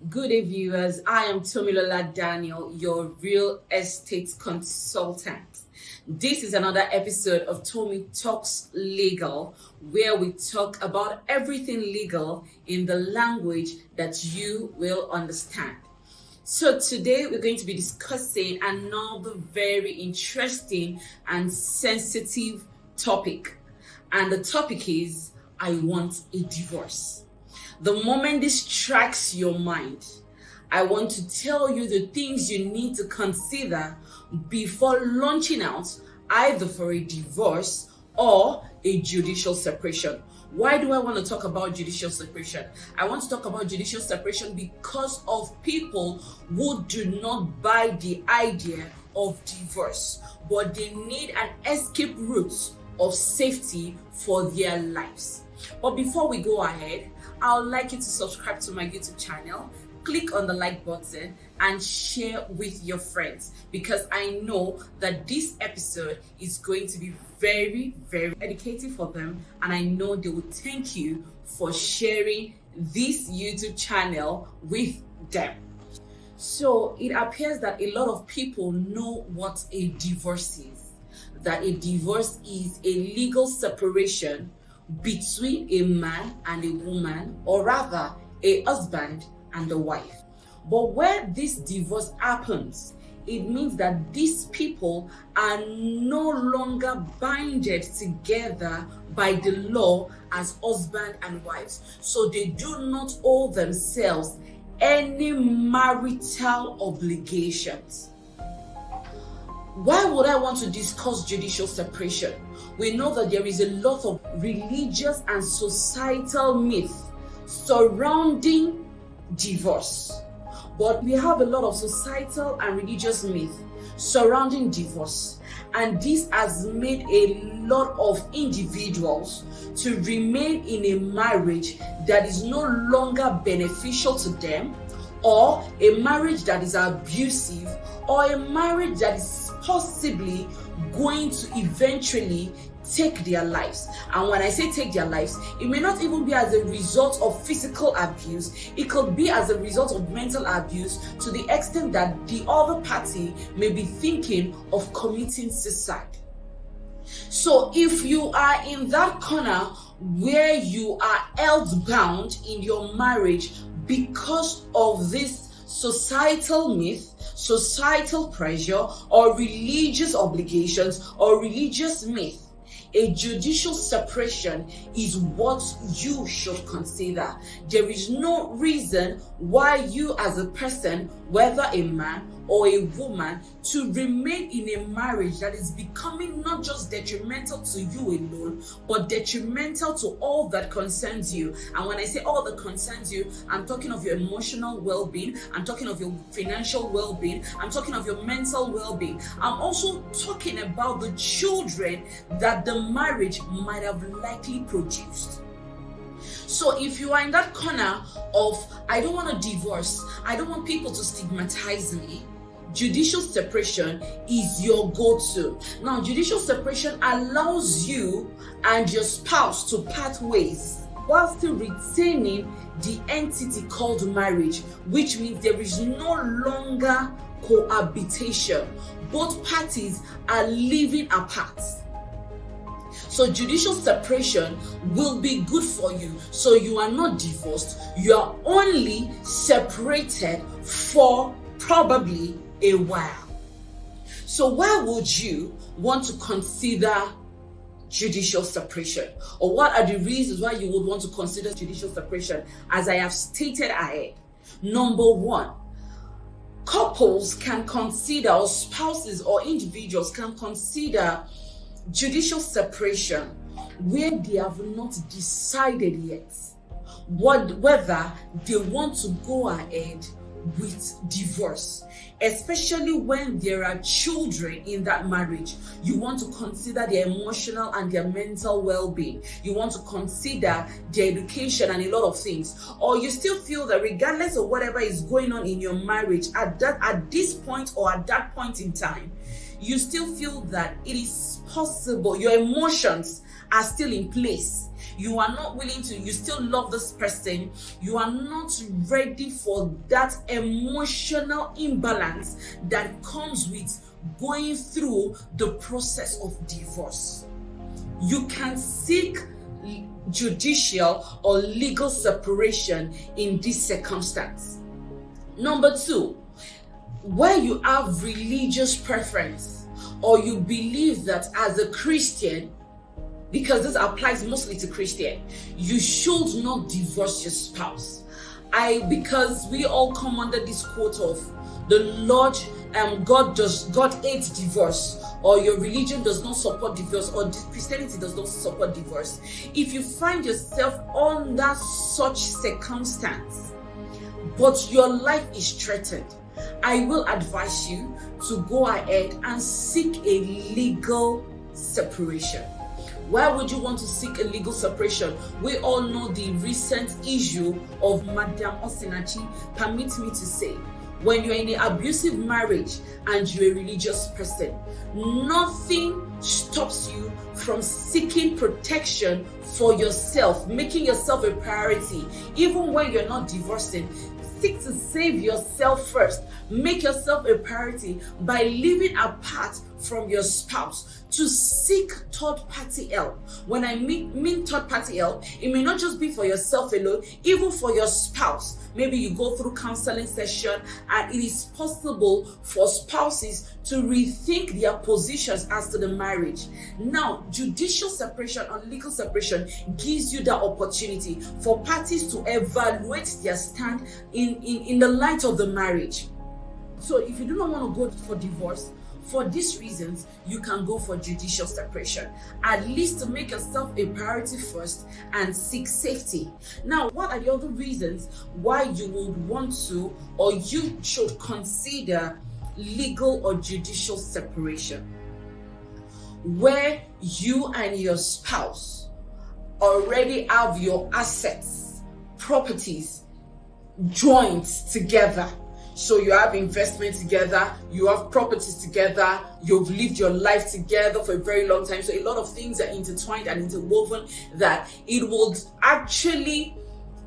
Good day, viewers. I am Tomilola Daniel, your real estate consultant. This is another episode of Tomi Talks Legal, where we talk about everything legal in the language that you will understand. So today we're going to be discussing another very interesting and sensitive topic. And the topic is, I want a divorce. The moment this strikes your mind, I want to tell you the things you need to consider before launching out either for a divorce or a judicial separation. Why do I want to talk about judicial separation? I want to talk about judicial separation because of people who do not buy the idea of divorce, but they need an escape route of safety for their lives. But before we go ahead, I would like you to subscribe to my YouTube channel, click on the like button, and share with your friends, because I know that this episode is going to be very, very educative for them, and I know they will thank you for sharing this YouTube channel with them. So it appears that a lot of people know what a divorce is, that a divorce is a legal separation between a man and a woman, or rather a husband and a wife. But where this divorce happens, it means that these people are no longer binded together by the law as husband and wives. So they do not owe themselves any marital obligations. Why would I want to discuss judicial separation? We know that there is a lot of religious and societal myth surrounding divorce. But we have a lot of societal and religious myth surrounding divorce. And this has made a lot of individuals to remain in a marriage that is no longer beneficial to them, or a marriage that is abusive, or a marriage that is possibly going to eventually take their lives. And when I say take their lives, it may not even be as a result of physical abuse. It could be as a result of mental abuse, to the extent that the other party may be thinking of committing suicide. So if you are in that corner where you are held bound in your marriage because of this societal myth, societal pressure, or religious obligations, or religious myth, a judicial separation is what you should consider. There is no reason why you as a person, whether a man or a woman, to remain in a marriage that is becoming not just detrimental to you alone, but detrimental to all that concerns you. And when I say all that concerns you, I'm talking of your emotional well-being, I'm talking of your financial well-being, I'm talking of your mental well-being. I'm also talking about the children that the marriage might have likely produced. So if you are in that corner of, I don't want a divorce, I don't want people to stigmatize me, judicial separation is your go-to. Now, judicial separation allows you and your spouse to part ways while still retaining the entity called marriage, which means there is no longer cohabitation. Both parties are living apart. So judicial separation will be good for you. So you are not divorced, you are only separated for probably a while. So why would you want to consider judicial separation? Or what are the reasons why you would want to consider judicial separation? As I have stated ahead, number one, couples can consider, or spouses or individuals can consider judicial separation where they have not decided yet whether they want to go ahead with divorce, especially when there are children in that marriage. You want to consider their emotional and their mental well-being. You want to consider their education and a lot of things. Or you still feel that regardless of whatever is going on in your marriage at this point or at that point in time, you still feel that it is possible, your emotions are still in place. you are not willing to, you still love this person, you are not ready for that emotional imbalance that comes with going through the process of divorce. You can seek judicial or legal separation in this circumstance. Number two, where you have religious preference, or you believe that as a Christian, because this applies mostly to Christian, you should not divorce your spouse. Because we all come under this quote of the Lord, God hates divorce, or your religion does not support divorce, or Christianity does not support divorce. If you find yourself under such circumstance, but your life is threatened, I will advise you to go ahead and seek a legal separation. Why would you want to seek a legal separation? We all know the recent issue of Madam Osinachi. Permit me to say, when you're in an abusive marriage and you're a religious person, nothing stops you from seeking protection for yourself, making yourself a priority. Even when you're not divorcing, seek to save yourself first. Make yourself a priority by living apart from your spouse, to seek third-party help. When I mean third-party help, it may not just be for yourself alone, even for your spouse. Maybe you go through counseling session, and it is possible for spouses to rethink their positions as to the marriage. Now, judicial separation or legal separation gives you the opportunity for parties to evaluate their stand in the light of the marriage. So if you do not want to go for divorce, for these reasons, you can go for judicial separation, at least to make yourself a priority first and seek safety. Now, what are the other reasons why you would want to, or you should consider legal or judicial separation? Where you and your spouse already have your assets, properties joined together. So you have investment together, you have properties together, you've lived your life together for a very long time. So a lot of things are intertwined and interwoven that it would actually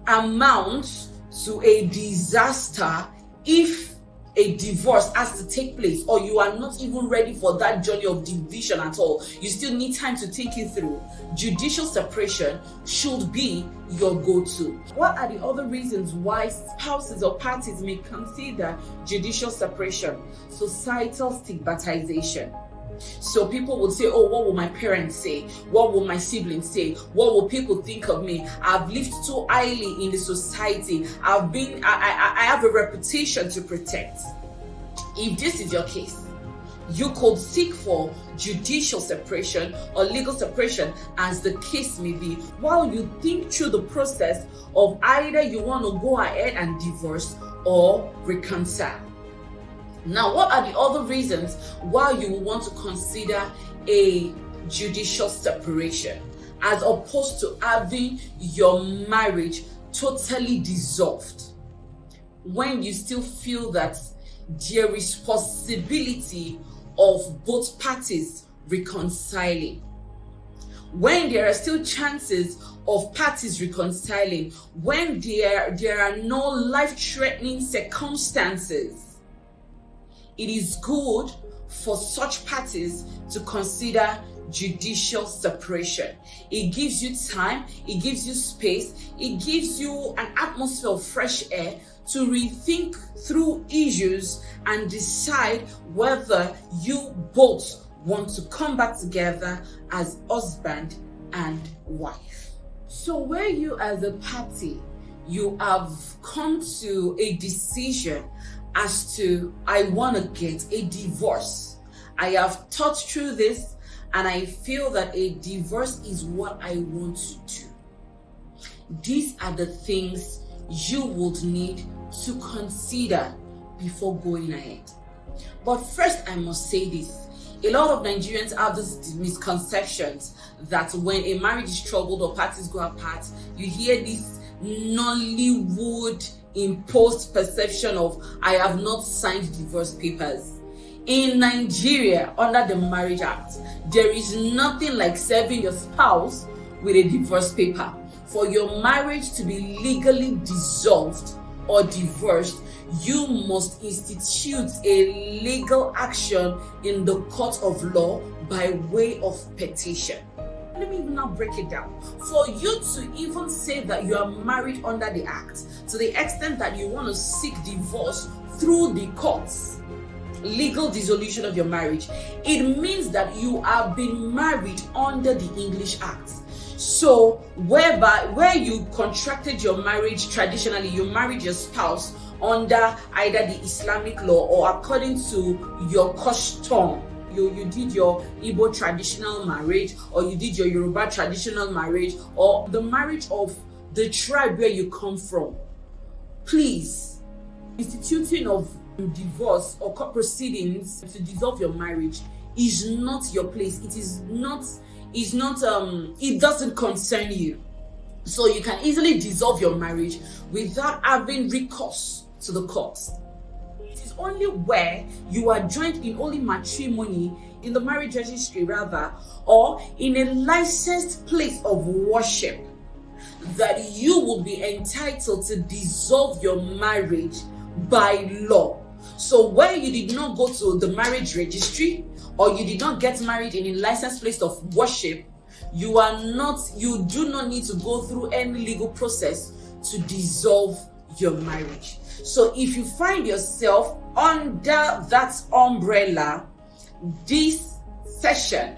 amount to a disaster if a divorce has to take place, or you are not even ready for that journey of division at all. You still need time to think it through. Judicial separation should be your go-to. What are the other reasons why spouses or parties may consider judicial separation? Societal stigmatization. So people would say, oh, what will my parents say? What will my siblings say? What will people think of me? I've lived too highly in the society. I have a reputation to protect. If this is your case, you could seek for judicial separation or legal separation, as the case may be, while you think through the process of either you want to go ahead and divorce or reconcile. Now, what are the other reasons why you want to consider a judicial separation, as opposed to having your marriage totally dissolved, when you still feel that there is possibility of both parties reconciling? When there are still chances of parties reconciling, when there are no life-threatening circumstances, it is good for such parties to consider judicial separation. It gives you time, it gives you space, it gives you an atmosphere of fresh air to rethink through issues and decide whether you both want to come back together as husband and wife. So where you as a party, you have come to a decision as to, I want to get a divorce. I have thought through this and I feel that a divorce is what I want to do. These are the things you would need to consider before going ahead. But first, I must say this. A lot of Nigerians have these misconceptions that when a marriage is troubled or parties go apart, you hear this Nollywood imposed perception of, I have not signed divorce papers. In Nigeria, under the Marriage Act, there is nothing like serving your spouse with a divorce paper. For your marriage to be legally dissolved or divorced, you must institute a legal action in the court of law by way of petition. Let me even now break it down. For you to even say that you are married under the act, to the extent that you want to seek divorce through the courts, legal dissolution of your marriage, it means that you have been married under the English Act. So where you contracted your marriage traditionally, you married your spouse under either the Islamic law or according to your custom. You did your Igbo traditional marriage, or you did your Yoruba traditional marriage, or the marriage of the tribe where you come from. Please, instituting of divorce or court proceedings to dissolve your marriage is not your place. It doesn't concern you. So you can easily dissolve your marriage without having recourse to the courts. It is only where you are joined in holy matrimony, in the marriage registry rather, or in a licensed place of worship, that you will be entitled to dissolve your marriage by law. So where you did not go to the marriage registry, or you did not get married in a licensed place of worship, you do not need to go through any legal process to dissolve your marriage. So if you find yourself under that umbrella, this session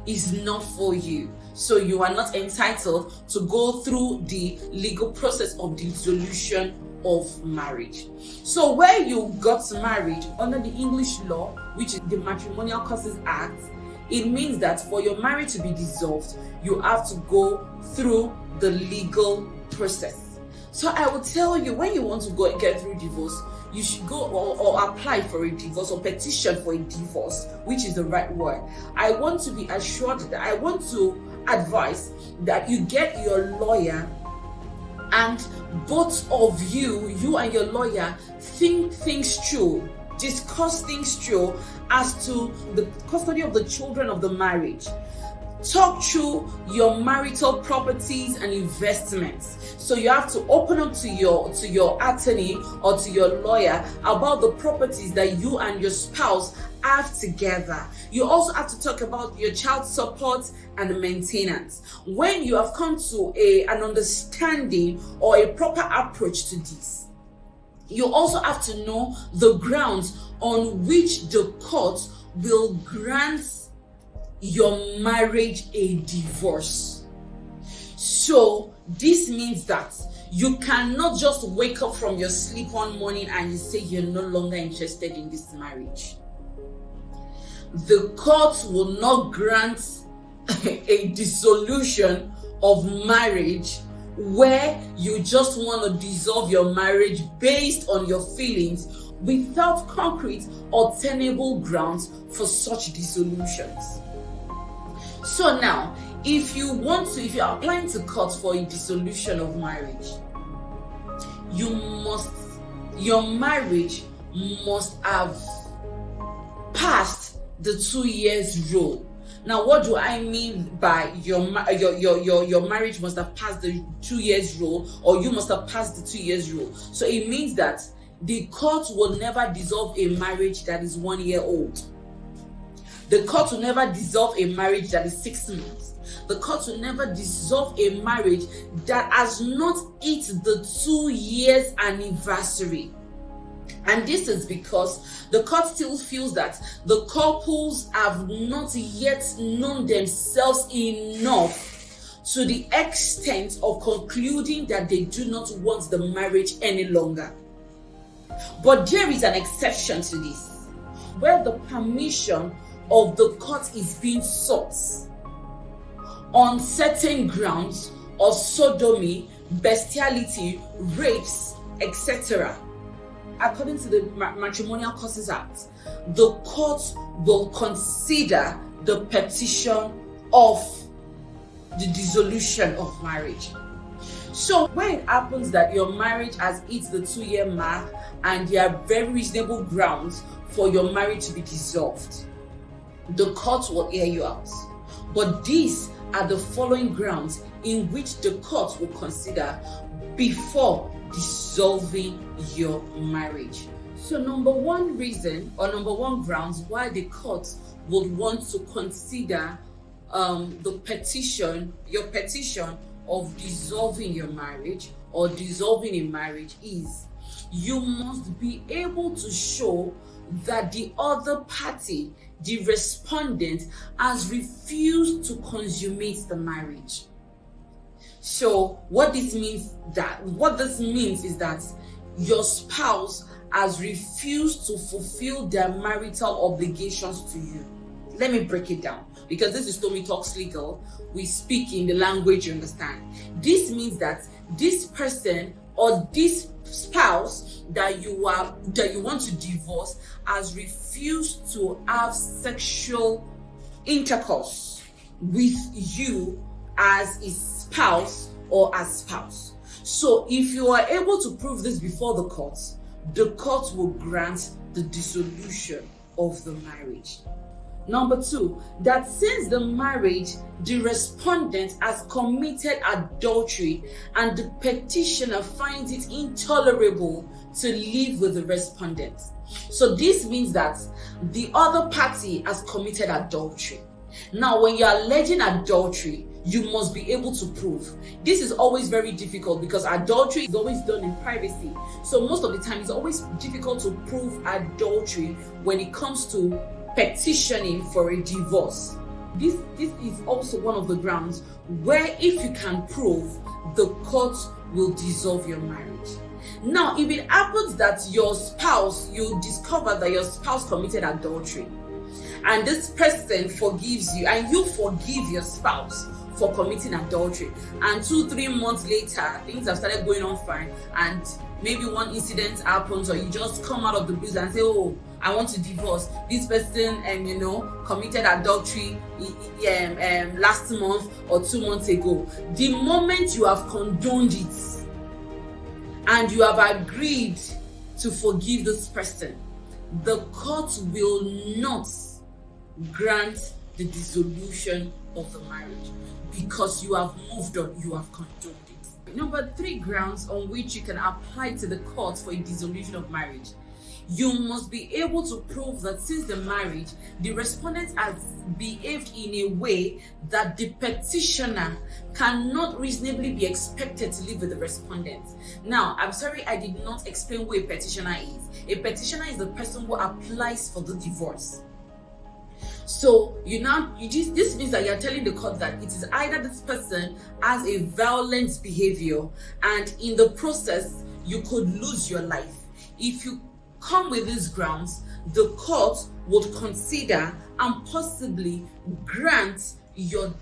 is not for you. So you are not entitled to go through the legal process of dissolution of marriage. So where you got married under the English law, which is the Matrimonial Causes Act, it means that for your marriage to be dissolved, you have to go through the legal process. So I will tell you, when you want to go and get through divorce, you should go or apply for a divorce or petition for a divorce, which is the right word. I want to be assured that I want to advise that you get your lawyer, and both of you and your lawyer, think things through, discuss things through as to the custody of the children of the marriage. Talk through your marital properties and investments. So you have to open up to your attorney or to your lawyer about the properties that you and your spouse have together. You also have to talk about your child support and maintenance. When you have come to an understanding or a proper approach to this, you also have to know the grounds on which the court will grant your marriage a divorce. So this means that you cannot just wake up from your sleep one morning and you say you're no longer interested in this marriage. The court will not grant a dissolution of marriage where you just want to dissolve your marriage based on your feelings without concrete or tenable grounds for such dissolutions. So now, if you're applying to court for a dissolution of marriage, your marriage must have passed the 2 years rule. Now, what do I mean by your marriage must have passed the 2 years rule, or you must have passed the 2 years rule? So it means that the court will never dissolve a marriage that is 1 year old. The court will never dissolve a marriage that is 6 months. The court will never dissolve a marriage that has not hit the 2 years anniversary. And this is because the court still feels that the couples have not yet known themselves enough to the extent of concluding that they do not want the marriage any longer. But there is an exception to this, where the permission of the court is being sought on certain grounds of sodomy, bestiality, rapes, etc. According to the Matrimonial Causes Act, the court will consider the petition of the dissolution of marriage. So when it happens that your marriage has hit the 2 year mark and there are very reasonable grounds for your marriage to be dissolved, the court will hear you out. But this are the following grounds in which the court will consider before dissolving your marriage. So number one reason or number one grounds why the court would want to consider your petition of dissolving your marriage or dissolving a marriage is you must be able to show that the other party, the respondent, has refused to consummate the marriage. So what this means is that your spouse has refused to fulfill their marital obligations to you. Let me break it down, because this is Tommy Talks Legal. We speak in the language you understand. This means that this person or this spouse that you want to divorce has refused to have sexual intercourse with you as his spouse or as spouse. So if you are able to prove this before the court will grant the dissolution of the marriage. Number two, that since the marriage, the respondent has committed adultery and the petitioner finds it intolerable to live with the respondent. So this means that the other party has committed adultery. Now, when you are alleging adultery, you must be able to prove. This is always very difficult because adultery is always done in privacy. So most of the time, it's always difficult to prove adultery when it comes to petitioning for a divorce. This is also one of the grounds where if you can prove, the court will dissolve your marriage. Now, if it happens that you discover that your spouse committed adultery, and this person forgives you, and you forgive your spouse for committing adultery, and 2-3 months later things have started going on fine, and maybe one incident happens, or you just come out of the blues and say, oh, I want to divorce this person, and committed adultery last month or 2 months ago. The moment you have condoned it and you have agreed to forgive this person, the court will not grant the dissolution of the marriage because you have moved on, you have condoned it. Number 3 grounds on which you can apply to the court for a dissolution of marriage. You must be able to prove that since the marriage, the respondent has behaved in a way that the petitioner cannot reasonably be expected to live with the respondent. Now, I'm sorry I did not explain who a petitioner is. A petitioner is the person who applies for the divorce. So this means that you're telling the court that it is either this person has a violent behavior, and in the process you could lose your life. If you come with these grounds, the court would consider and possibly grant your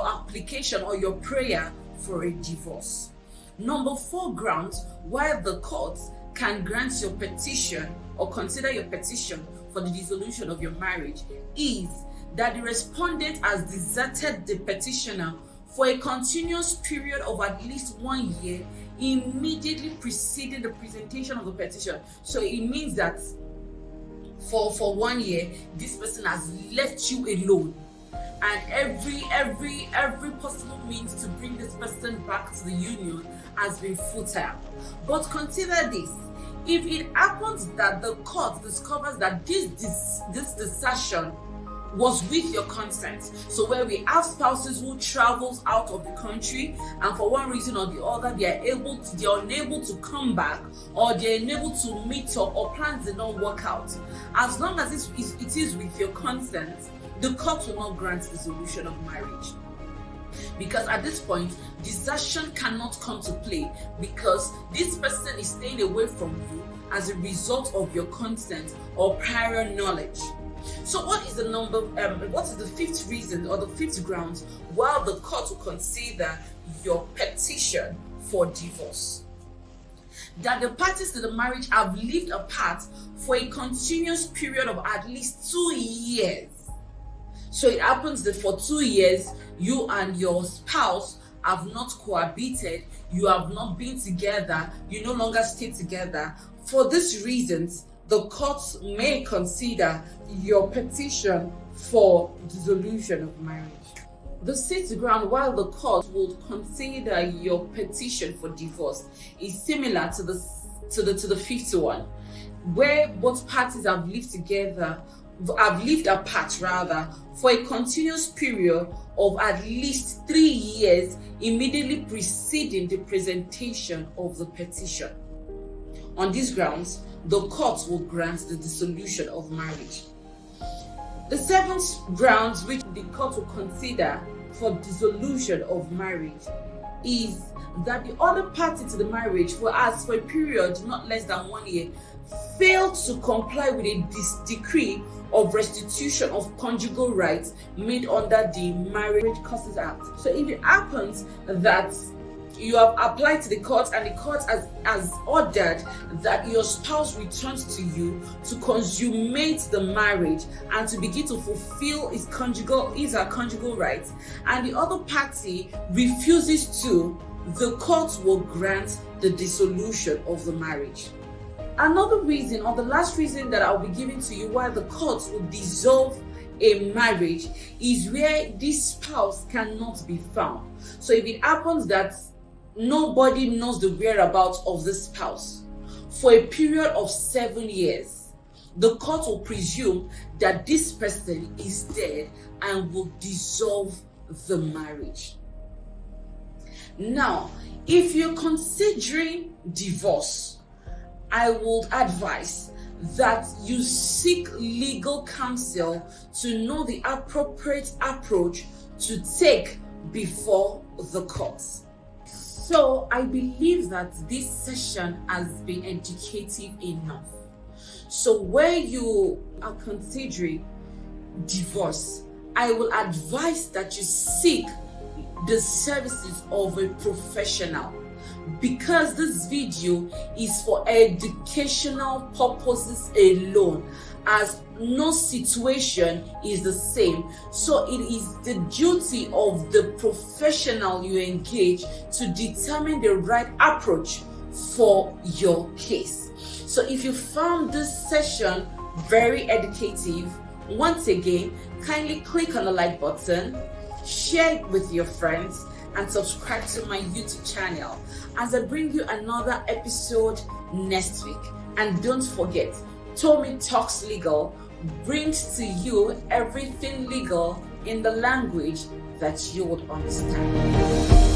application or your prayer for a divorce. Number 4 grounds why the court can grant your petition or consider your petition for the dissolution of your marriage is that the respondent has deserted the petitioner for a continuous period of at least 1 year immediately preceding the presentation of the petition. So it means that for 1 year, this person has left you alone, and every possible means to bring this person back to the union has been futile. But consider this: if it happens that the court discovers that this desertion was with your consent, so where we have spouses who travels out of the country and for one reason or the other they're unable to come back, or they're unable to meet up, or plans did not work out, as long as it is with your consent, the court will not grant the dissolution of marriage. Because at this point, desertion cannot come to play, because this person is staying away from you as a result of your consent or prior knowledge. So what is the 5th reason or the 5th ground while the court will consider your petition for divorce? That the parties to the marriage have lived apart for a continuous period of at least 2 years. So it happens that for 2 years, you and your spouse have not cohabited, you have not been together, you no longer stay together. For these reasons, the courts may consider your petition for dissolution of marriage. The sixth ground, while the court would consider your petition for divorce, is similar to the fifth one, where both parties have lived apart rather for a continuous period of at least 3 years immediately preceding the presentation of the petition. On these grounds, the court will grant the dissolution of marriage. The seventh grounds which the court will consider for dissolution of marriage is that the other party to the marriage will, as for a period not less than 1 year, failed to comply with a decree of restitution of conjugal rights made under the Marriage Causes Act. So if it happens that you have applied to the court and the court has ordered that your spouse returns to you to consummate the marriage and to begin to fulfill his or her conjugal rights, and the other party refuses to, the court will grant the dissolution of the marriage. Another reason, or the last reason that I'll be giving to you why the court will dissolve a marriage, is where this spouse cannot be found. So if it happens that nobody knows the whereabouts of the spouse for a period of 7 years, the court will presume that this person is dead and will dissolve the marriage. Now, if you're considering divorce, I would advise that you seek legal counsel to know the appropriate approach to take before the courts. So I believe that this session has been educative enough. So where you are considering divorce, I will advise that you seek the services of a professional, because this video is for educational purposes alone, as no situation is the same. So it is the duty of the professional you engage to determine the right approach for your case. So if you found this session very educative, once again, kindly click on the like button, share it with your friends, and subscribe to my YouTube channel as I bring you another episode next week. And don't forget, Tommy Talks Legal brings to you everything legal in the language that you would understand.